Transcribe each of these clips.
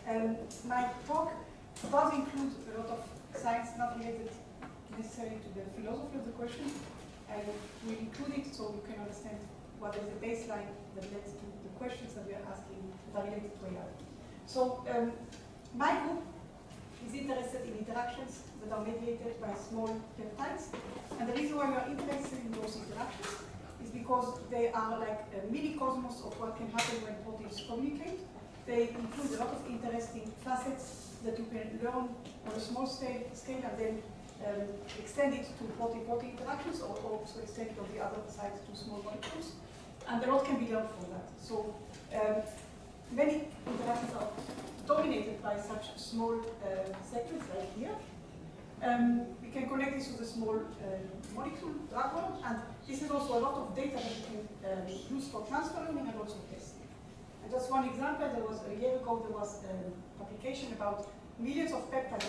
My talk does include a lot of science not related necessarily to the philosophy of the question, and we include it so you can understand what is the baseline that leads to the questions that we are asking that are related to AI. So my group is interested in interactions that are mediated by small peptides, and the reason why we are interested in those interactions is because they are like a mini cosmos of what can happen when proteins communicate. They include a lot of interesting facets that you can learn on a small scale and then extend it to protein-protein interactions, or also extend it on the other side to small molecules. And a lot can be learned from that. So many interactions are dominated by such small segments like here. We can connect this with a small molecule, drug world, and this is also a lot of data that you can use for transfer learning and also testing. And just one example, there was a year ago, there was a publication about millions of peptides,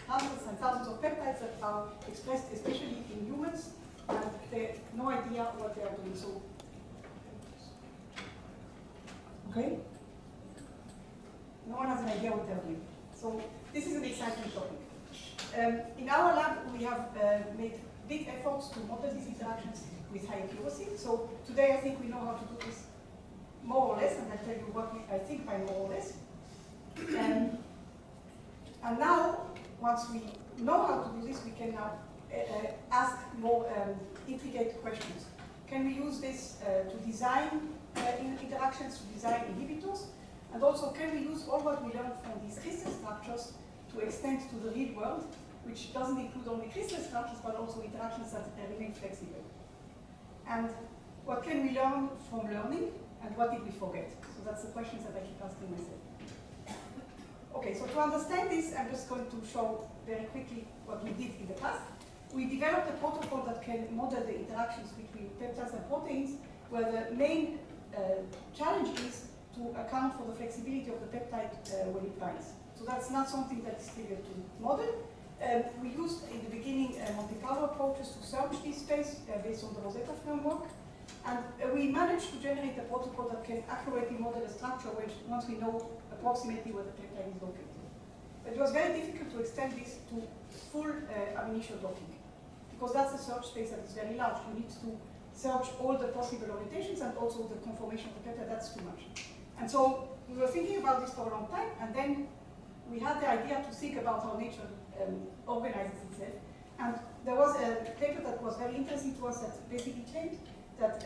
hundreds and thousands of peptides that are expressed especially in humans, and they have no idea what they are doing. So, okay? No one has an idea what they're doing. So this is an exciting topic. In our lab, we have made big efforts to model these interactions with high accuracy. So today, I think we know how to do this more or less, and I'll tell you what I think by more or less. And now, once we know how to do this, we can now ask more intricate questions. Can we use this to design interactions, to design inhibitors? And also, can we use all what we learned from these crystal structures to extend to the real world, which doesn't include only crystal structures, but also interactions that remain flexible? And what can we learn from learning, and what did we forget? So that's the questions that I keep asking myself. Okay, so to understand this, I'm just going to show very quickly what we did in the past. We developed a protocol that can model the interactions between peptides and proteins, where the main challenge is to account for the flexibility of the peptide when it binds. So that's not something that is trivial to model. We used, in the beginning, Monte Carlo approaches to search this space based on the Rosetta framework. And we managed to generate a protocol that can accurately model a structure once we know approximately where the peptide is located. But it was very difficult to extend this to full ab initio docking, because that's a search space that is very large. You need to search all the possible orientations and also the conformation of the peptide. That's too much. And so we were thinking about this for a long time, and then we had the idea to think about how nature organizes itself. And there was a paper that was very interesting to us that basically claimed that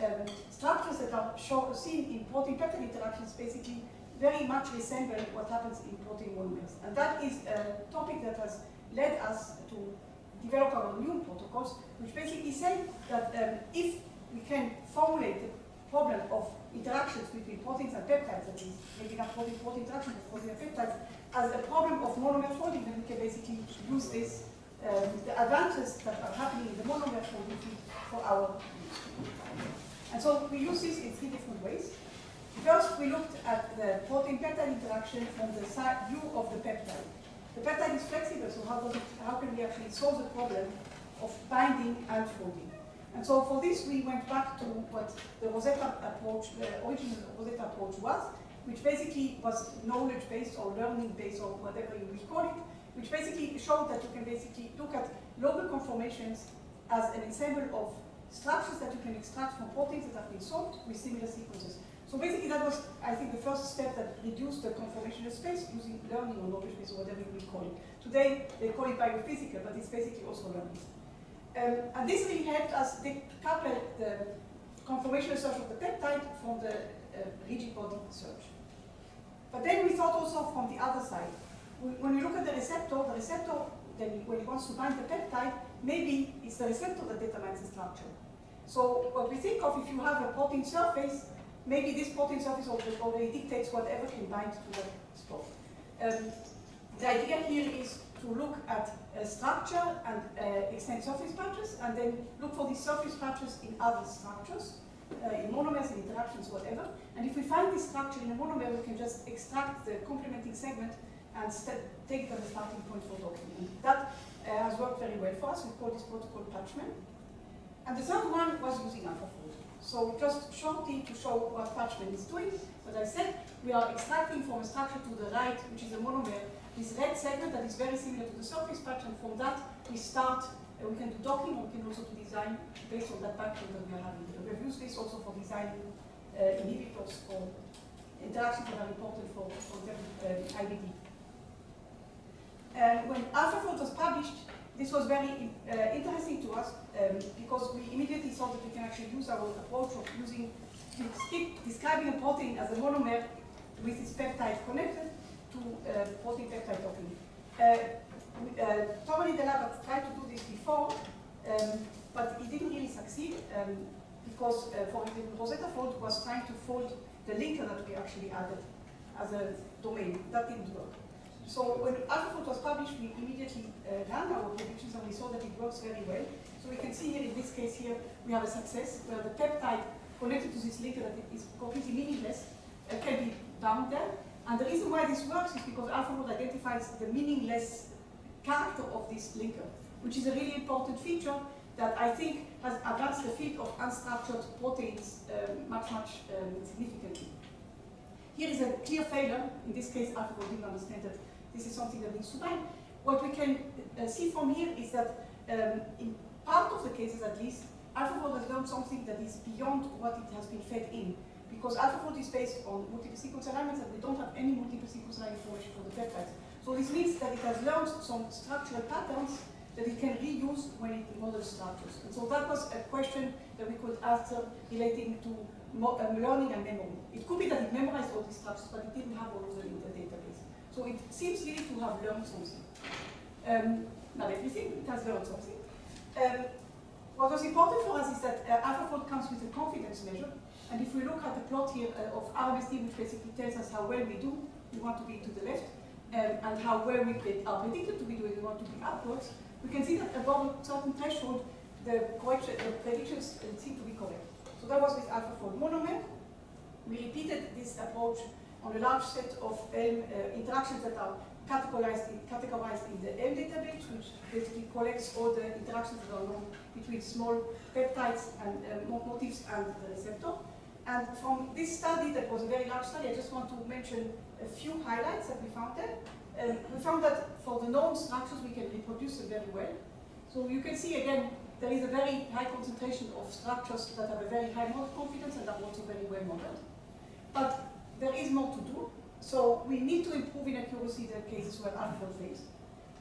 structures that are seen in protein-peptide interactions basically very much resemble what happens in protein monomers. And that is a topic that has led us to develop our new protocols, which basically say that if we can formulate the problem of interactions between proteins and peptides, that is maybe not protein-protein interaction, but protein and peptides, as a problem of monomer folding, then we can basically use this, the advances that are happening in the monomer folding for our use. And so we use this in three different ways. First, we looked at the protein-peptide interaction from the view of the peptide. The peptide is flexible, so how can we actually solve the problem of binding and folding? And so for this, we went back to what the Rosetta approach, the original Rosetta approach was, which basically was knowledge-based or learning-based or whatever you will call it, which basically showed that you can basically look at local conformations as an ensemble of structures that you can extract from proteins that have been solved with similar sequences. So basically that was, I think, the first step that reduced the conformational space using learning or knowledge base or whatever you will call it. Today, they call it biophysical, but it's basically also learning. And this really helped us decouple the conformational search of the peptide from the rigid body search. But then we thought also from the other side. When we look at the receptor, then when it wants to bind the peptide, maybe it's the receptor that determines the structure. So what we think of, if you have a protein surface, maybe this protein surface already dictates whatever can bind to the spot. The idea here is to look at a structure and extend surface patches, and then look for these surface patches in other structures, in monomers, in interactions, whatever. And if we find this structure in a monomer, we can just extract the complementing segment and take it as a starting point for docking. And that has worked very well for us. We call this protocol Patchman. And the third one was using AlphaFold. So just shortly to show what Parchment is doing, as I said, we are extracting from a structure to the right, which is a monomer, this red segment that is very similar to the surface patch, and from that we start, we can do docking, or we can also do design based on that background that we are having. We have used this also for designing inhibitors for interactions that are important for IBD. When AlphaFold was published, this was very interesting to us because we immediately thought that we can actually use our approach of describing a protein as a monomer with its peptide connected to protein-peptide docking. Tommy in the lab had tried to do this before, but it didn't really succeed because, for example, Rosetta Fold was trying to fold the linker that we actually added as a domain. That didn't work. So when AlphaFold was published, we immediately ran our predictions and we saw that it works very well. So we can see here, in this case here, we have a success where the peptide connected to this linker that is completely meaningless can be bound there. And the reason why this works is because AlphaFold identifies the meaningless character of this linker, which is a really important feature that I think has advanced the field of unstructured proteins much significantly. Here is a clear failure. In this case, AlphaFold didn't understand that this is something that needs to bind. What we can see from here is that in part of the cases at least, AlphaFold has learned something that is beyond what it has been fed in. Because AlphaFold is based on multiple sequence alignments and we don't have any multiple sequence alignment information for the peptides. So this means that it has learned some structural patterns that it can reuse when it models structures. And so that was a question that we could answer relating to learning and memory. It could be that it memorized all these structures, but it didn't have all of them in the database. So it seems really to have learned something. Not everything, it has learned something. What was important for us is that AlphaFold comes with a confidence measure. And if we look at the plot here of RMSD, which basically tells us how well we do, we want to be to the left, and how well we are predicted to be doing, we want to be upwards, we can see that above a certain threshold, the predictions seem to be correct. So that was with AlphaFold monomer. We repeated this approach on a large set of interactions that are categorized in the M database, which basically collects all the interactions that are known between small peptides and motifs and the receptor. And from this study, that was a very large study, I just want to mention a few highlights that we found there. We found that for the known structures, we can reproduce them very well. So you can see again, there is a very high concentration of structures that have a very high model confidence and are also very well modeled. But there is more to do. So we need to improve in accuracy the cases where AlphaFold fails.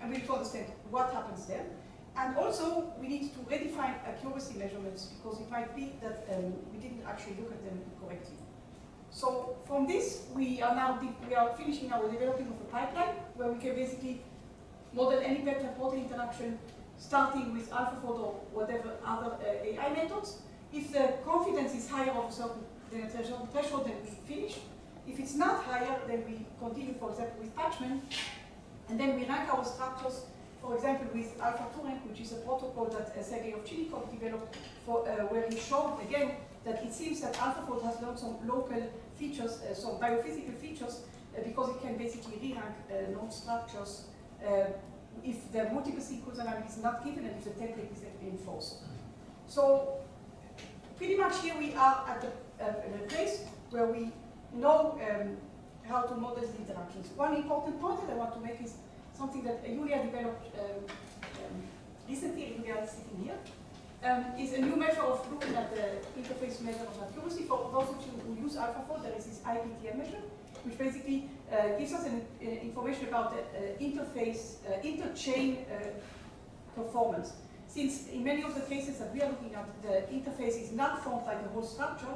And we need to understand what happens there. And also, we need to redefine accuracy measurements because it might be that we didn't actually look at them correctly. So from this, we are finishing our developing of a pipeline where we can basically model any peptide protein interaction starting with AlphaFold or whatever other AI methods. If the confidence is higher of a certain threshold, then we finish. If it's not higher, then we continue, for example, with Parchment, and then we rank our structures, for example, with Alpha-2Rank, which is a protocol that Sergei Ovchinnikov developed, where he showed, again, that it seems that AlphaFold has learned some local features, some biophysical features, because it can basically re-rank known structures if the multiple sequence alignment is not given and if the template is enforced. So pretty much here we are at a place where we know how to model the interactions. One important point that I want to make is something that Julia developed recently, Julia is sitting here, is a new measure of looking at the interface measure of accuracy. For those of you who use AlphaFold, there is this IPTM measure, which basically gives us information about the interface, interchain performance. Since in many of the cases that we are looking at, the interface is not formed by the whole structure,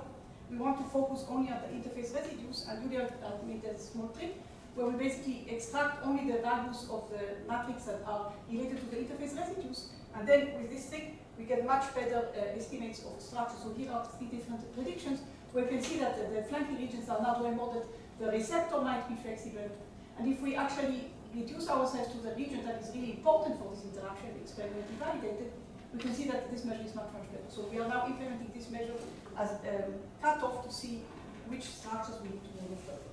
we want to focus only on the interface residues, and Julia made a small trick where we basically extract only the values of the matrix that are related to the interface residues, and then with this trick we get much better estimates of structure. So here are 3 different predictions where you can see that the flanking regions are not well modeled, the receptor might be flexible, and if we actually reduce ourselves to the region that is really important for this interaction, experimentally validated, we can see that this measure is much better. So we are now implementing this measure as cutoff to see which structures we need to model further.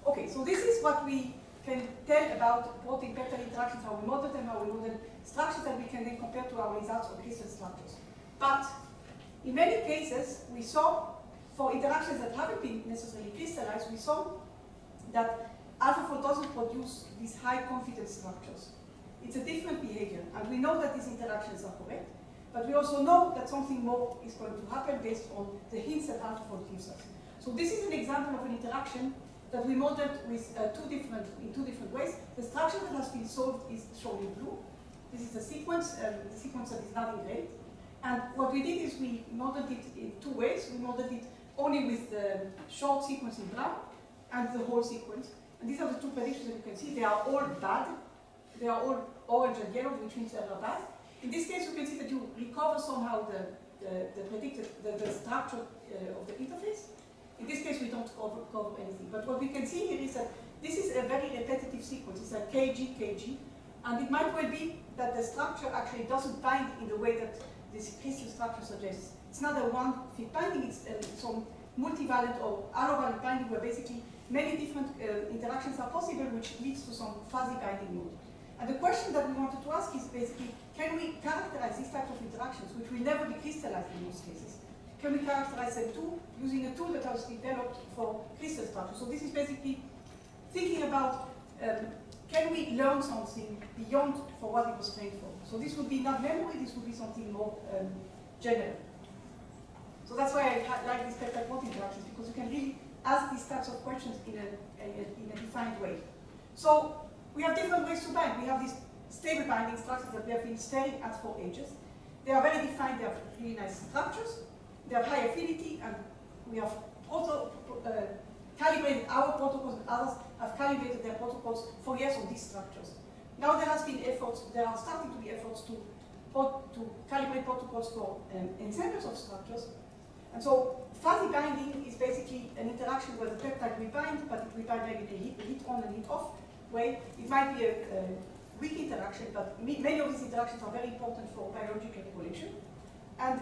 Okay, so this is what we can tell about protein-peptide interactions, how we model them, how we model structures that we can then compare to our results of crystal structures. But In many cases, we saw, for interactions that haven't been necessarily crystallized, we saw that AlphaFold doesn't produce these high confidence structures. It's a different behavior, and we know that these interactions are correct, but we also know that something more is going to happen based on the hints that AlphaFold gives us. So this is an example of an interaction that we modeled with in two different ways. The structure that has been solved is shown in blue. This is the sequence that is not engraved. And what we did is we modeled it in two ways. We modeled it only with the short sequence in brown and the whole sequence. And these are the two predictions that you can see. They are all bad. They are all orange and yellow, which means they are bad. In this case, you can see that you recover somehow the structure of the interface. In this case, we don't cover anything. But what we can see here is that this is a very repetitive sequence. It's a kg, kg. And it might well be that the structure actually doesn't bind in the way that this crystal structure suggests. It's not a one-fit binding, it's some multivalent or allovalent binding where basically many different interactions are possible, which leads to some fuzzy binding mode. And the question that we wanted to ask is basically, can we characterize these types of interactions, which will never be crystallized in most cases? Can we characterize them too, using a tool that has developed for crystal structure? So this is basically thinking about, can we learn something beyond for what it was trained for? So this would be not memory, this would be something more general. So that's why I like these peptide bond interactions, because you can really ask these types of questions in a defined way. So we have different ways to bind. We have these stable binding structures that we have been staring at for ages. They are very defined, they have really nice structures, they have high affinity, and we have calibrated our protocols, and others have calibrated their protocols for years on these structures. Now there are starting to be efforts to calibrate protocols for ensembles of structures. And so fuzzy binding is basically an interaction where the peptide will bind, but it will bind like a hit on and hit off way. It might be a weak interaction, but many of these interactions are very important for biological regulation. And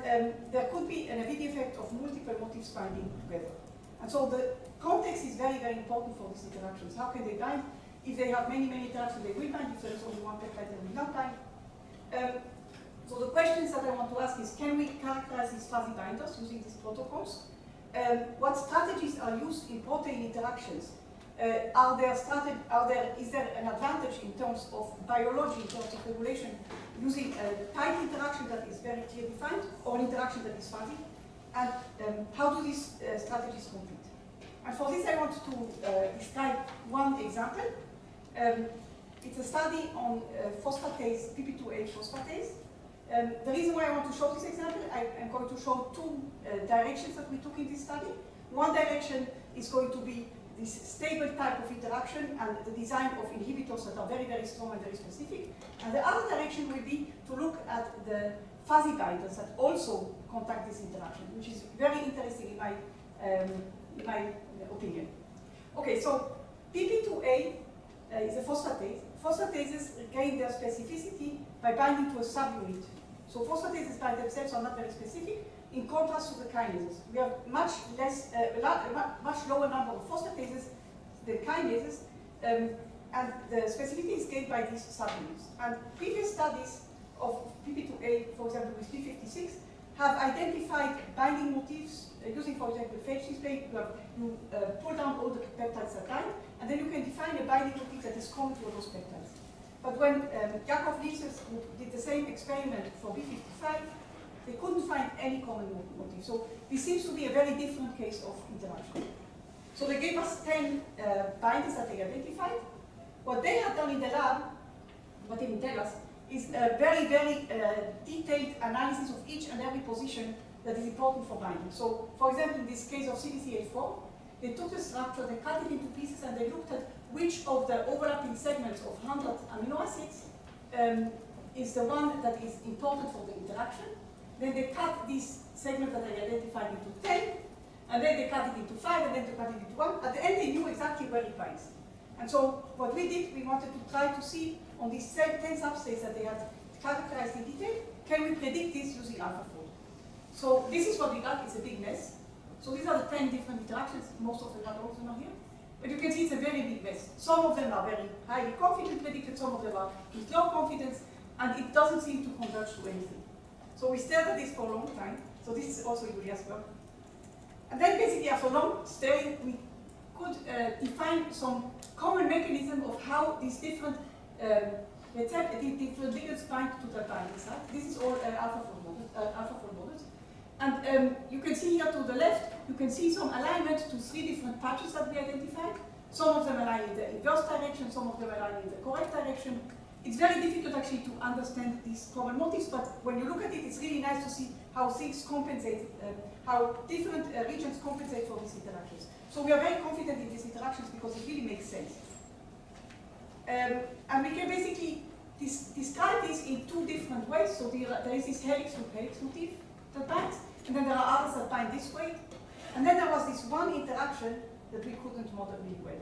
there could be an avidity effect of multiple motifs binding together. And so the context is very, very important for these interactions. How can they bind? If they have many, many interactions, they will bind. If there is only one peptide, they will not bind. So the questions that I want to ask is, can we characterize these fuzzy binders using these protocols? What strategies are used in protein interactions? Is there an advantage in terms of biology, in terms of regulation, using a tight interaction that is very clearly defined, or an interaction that is fuzzy? And how do these strategies compete? And for this, I want to describe one example. It's a study on phosphatase, PP2A phosphatase. The reason why I want to show this example, I'm going to show two directions that we took in this study. One direction is going to be this stable type of interaction and the design of inhibitors that are very, very strong and very specific. And the other direction will be to look at the fuzzy binders that also contact this interaction, which is very interesting in my opinion. Okay, so PP2A is a phosphatase. Phosphatases gain their specificity by binding to a subunit. So phosphatases by themselves are not very specific, in contrast to the kinases. We have much lower number of phosphatases than kinases, and the specificity is gained by these subunits. And previous studies of PP2A, for example, with P56, have identified binding motifs using, for example, phage display. You pull down all the peptides that bind, and then you can define a binding motif that is common to all those peptides. But when Yakov Lises did the same experiment for B55, they couldn't find any common motif. So this seems to be a very different case of interaction. So they gave us 10 binders that they identified. What they had done in the lab, what they didn't tell us, is a very, very detailed analysis of each and every position that is important for binding. So, for example, in this case of CDCA4, they took the structure, they cut it into pieces, and they looked at which of the overlapping segments of 100 amino acids is the one that is important for the interaction. Then they cut this segment that they identified into 10, and then they cut it into 5, and then they cut it into 1. At the end, they knew exactly where it binds. And so what we did, we wanted to try to see on these 10 substrates that they had characterized in detail, can we predict this using AlphaFold? So this is what we got. It's a big mess. So these are the 10 different interactions. Most of them are here. But you can see it's a very big mess. Some of them are very highly confident predicted, some of them are with low confidence, and it doesn't seem to converge to anything. So we stared at this for a long time. So this is also Julia's work. And then basically after long study, we could define some common mechanism of how these different different ligands bind to the binding site. This is all AlphaFold models. And you can see here to the left, you can see some alignment to 3 different patches that we identified. Some of them align in the inverse direction, some of them align in the correct direction. It's very difficult actually to understand these common motifs, but when you look at it, it's really nice to see how things compensate, how different regions compensate for these interactions. So we are very confident in these interactions because it really makes sense. And we can basically describe this in 2 different ways. So there is this helix loop helix motif that binds, and then there are others that bind this way. And then there was this one interaction that we couldn't model really well.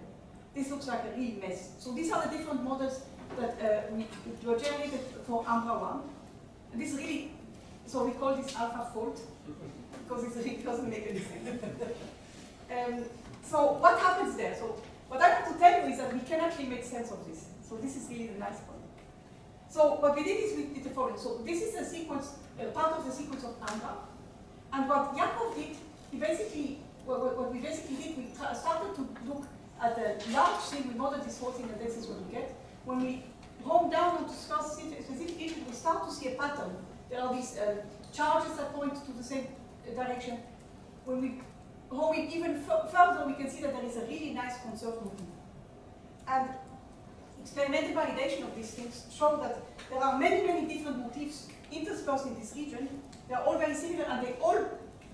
This looks like a real mess. So these are the different models that were generated for AMBRA1. And this really, so we call this AlphaFold because it really doesn't make any sense. So what happens there? So what I want to tell you is that we can actually make sense of this. So this is really the nice point. So what we did is we did the following. So this is a sequence, part of the sequence of AMBRA. And what Jakob did, what we basically did, we started to look at the large thing. We modeled this whole thing, and this is what we get. When we home down onto specific region, we start to see a pattern. There are these charges that point to the same direction. When we home in even further, we can see that there is a really nice conserved motif. And experimental validation of these things show that there are many, many different motifs interspersed in this region. They are all very similar, and they all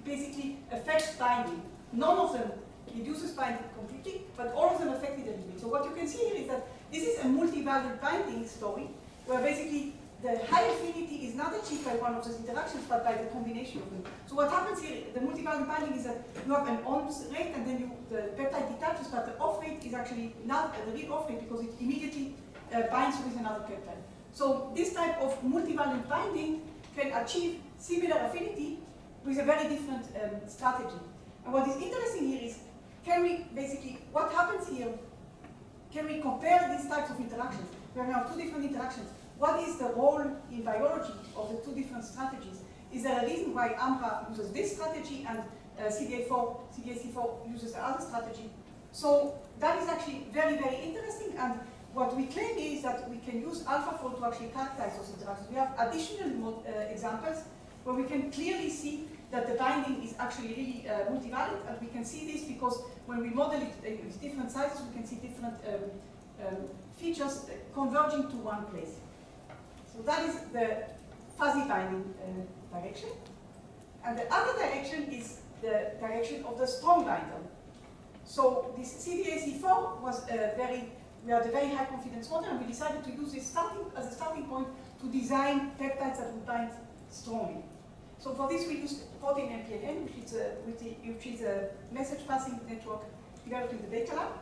basically affect binding. None of them reduces binding completely, but all of them affect it a little bit. So what you can see here is that this is a multivariate binding story, where basically the high affinity is not achieved by one of those interactions, but by the combination of them. So what happens here, the multivariate binding is that you have an on rate, and then the peptide detaches, but the off rate is actually not the real off rate because it immediately binds with another peptide. So this type of multivariate binding can achieve similar affinity with a very different strategy. And what is interesting here is, can we basically, what happens here, can we compare these types of interactions? We have 2 different interactions. What is the role in biology of the 2 different strategies? Is there a reason why AMBRA uses this strategy and CDAC4 uses the other strategy? So that is actually very, very interesting. And what we claim is that we can use AlphaFold to actually characterize those interactions. We have additional examples where we can clearly see that the binding is actually really multivariate, and we can see this because when we model it with different sizes, we can see different features converging to one place. So that is the fuzzy binding direction. And the other direction is the direction of the strong binder. So this CDAC4 was we had a very high confidence model, and we decided to use this as a starting point to design peptides that would bind strongly. So for this we used protein MPLN, which is a message passing network developed in the Data Lab.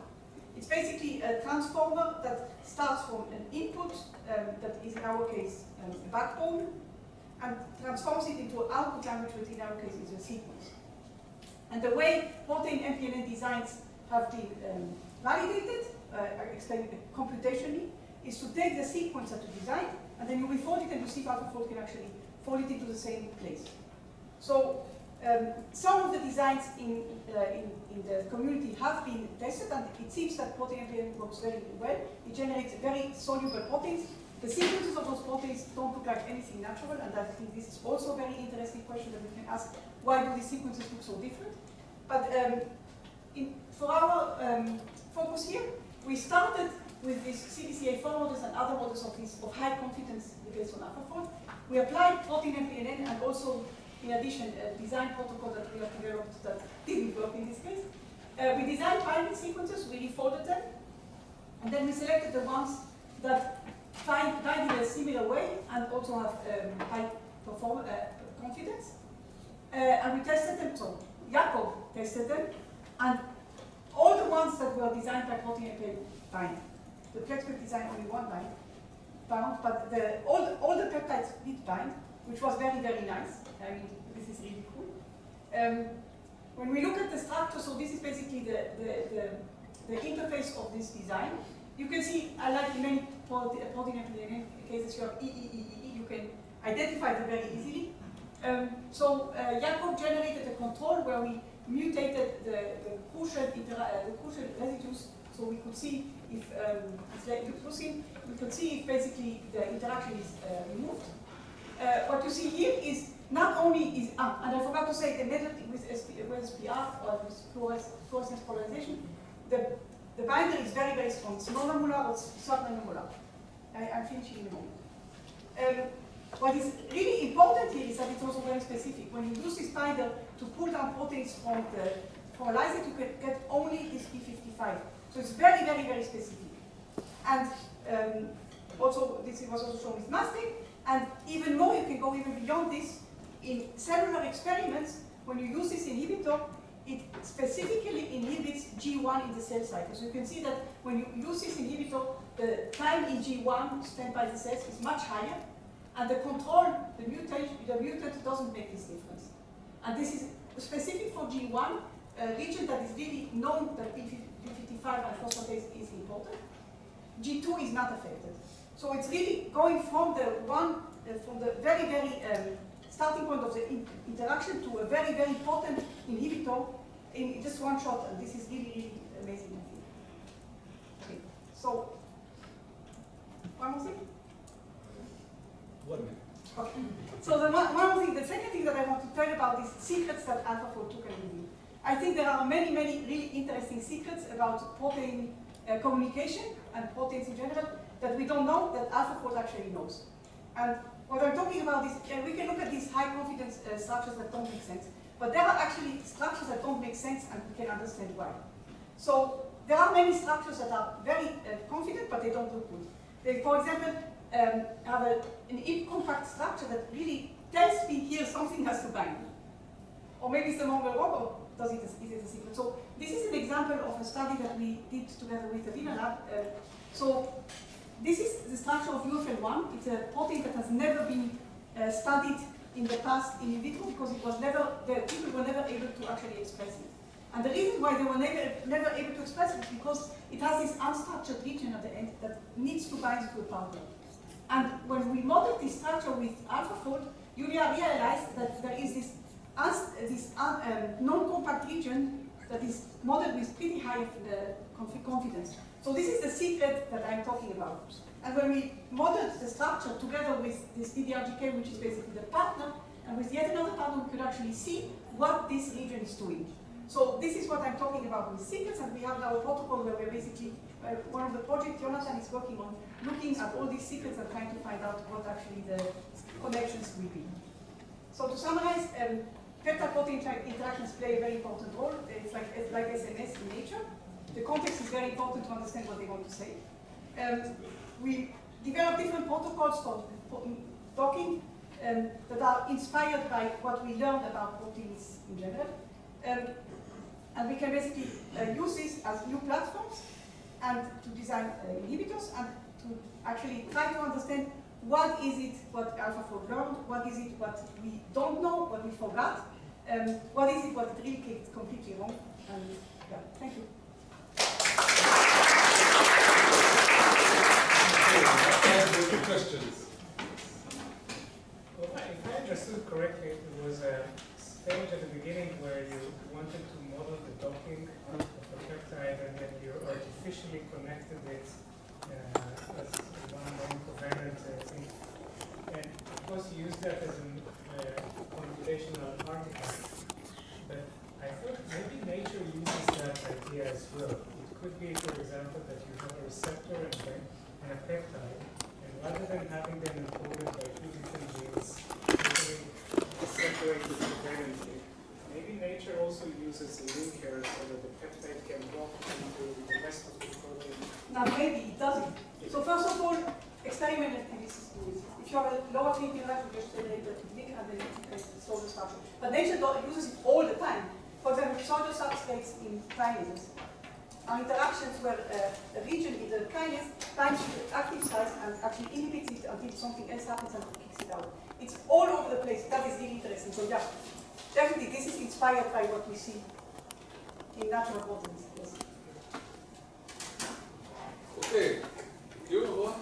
It's basically a transformer that starts from an input that is in our case a backbone, and transforms it into an output language, which in our case is a sequence. And the way protein MPLN designs have been validated, explained computationally, is to take the sequence that you design, and then you refold it, and you see if AlphaFold can actually fold it into the same place. So some of the designs in the community have been tested, and it seems that protein MPLN works very well. It generates very soluble proteins. The sequences of those proteins don't look like anything natural, and I think this is also a very interesting question that we can ask: why do these sequences look so different? But for our focus here, we started with these CDCA4 models and other models of high confidence based on AlphaFold. We applied protein MPLN and also, in addition, a design protocol that we have developed that didn't work in this case. We designed binding sequences, we refolded them, and then we selected the ones that bind in a similar way and also have high confidence. And we tested them, so Jakob tested them, and all the ones that were designed by protein MPLN bind. The FlexPep design only one bound, but all the peptides did bind, which was very, very nice. I mean, this is really cool. When we look at the structure, so this is basically the interface of this design. You can see, like in many protein MPLN cases, you have E. You can identify them very easily. Jakob generated a control where we mutated the crucial residues, so we could see if we could see if basically the interaction is removed. What you see here is not only is and I forgot to say the method with SPR or with fluorescence polarization, the binder is very, very strong. It's monomolar or subnanomolar. I'm finishing in a moment. What is really important here is that it's also very specific. When you use this binder to pull down proteins from a lysate, you can get only this P55. So it's very, very, very specific. And also, this was also shown with masking. And even more, you can go even beyond this. In cellular experiments, when you use this inhibitor, it specifically inhibits G1 in the cell cycle. So you can see that when you use this inhibitor, the time in G1 spent by the cells is much higher, and the control, the mutant doesn't make this difference. And this is specific for G1, a region that is really known that P55 and phosphatase is important. G2 is not affected. So it's really going from the very, very starting point of the interaction to a very, very potent inhibitor in just one shot, and this is really, really amazing. Okay, so one more thing. 1 minute. Okay. So the one more thing, the second thing that I want to tell you about is secrets that AlphaFold 2 can reveal. I think there are many, many really interesting secrets about protein communication and proteins in general that we don't know that AlphaFold actually knows. And what I'm talking about is, we can look at these high confidence structures that don't make sense, but there are actually structures that don't make sense, and we can understand why. So there are many structures that are very confident, but they don't look good. They, for example, have an incompact structure that really tells me here something has to bind. Or maybe it's the Mongol rock, or is it a secret? So this is an example of a study that we did together with the Wiener lab. This is the structure of UFL1. It's a protein that has never been studied in the past in vitro because people were never able to actually express it. And the reason why they were never able to express it is because it has this unstructured region at the end that needs to bind to a partner. And when we modeled this structure with AlphaFold, Julia realized that there is this non-compact region that is modeled with pretty high confidence. So this is the secret that I'm talking about. And when we modeled the structure together with this DDRGK, which is basically the partner, and with yet another partner, we could actually see what this region is doing. So this is what I'm talking about with secrets, and we have now a protocol where we're basically, one of the projects Jonathan is working on, looking at all these secrets and trying to find out what actually the connections will be. So to summarize, peptide-protein interactions play a very important role. It's like SMS in nature. The context is very important to understand what they want to say. We develop different protocols for docking that are inspired by what we learned about proteins in general. And we can basically use this as new platforms and to design inhibitors and to actually try to understand what is it what AlphaFold learned, what is it what we don't know, what we forgot, what is it what it really gets completely wrong. And yeah, thank you. Questions? Well, if I understood correctly, it was a stage at the beginning where you wanted to model the docking of a peptide and then you artificially connected it as one non-covalent thing. And of course you use that as a computational artifact. But I thought maybe nature uses that idea as well. It could be, for example, that you have a receptor and a peptide, and rather than having them encoded by two different genes, usually separated covalently, maybe nature also uses a linker so that the peptide can dock into the rest of the protein. Now maybe it doesn't. So first of all, experimental activities do this. If you have a lower affinity interaction, you just generate the link and then solve the structure. But nature uses it all the time. For example, pseudo substrates in kinases are interactions where a region in the kinase binds to the active site and actually inhibits it until something else happens and kicks it out. It's all over the place. That is really interesting. So yeah, definitely this is inspired by what we see in natural proteins. Yes. Okay. You,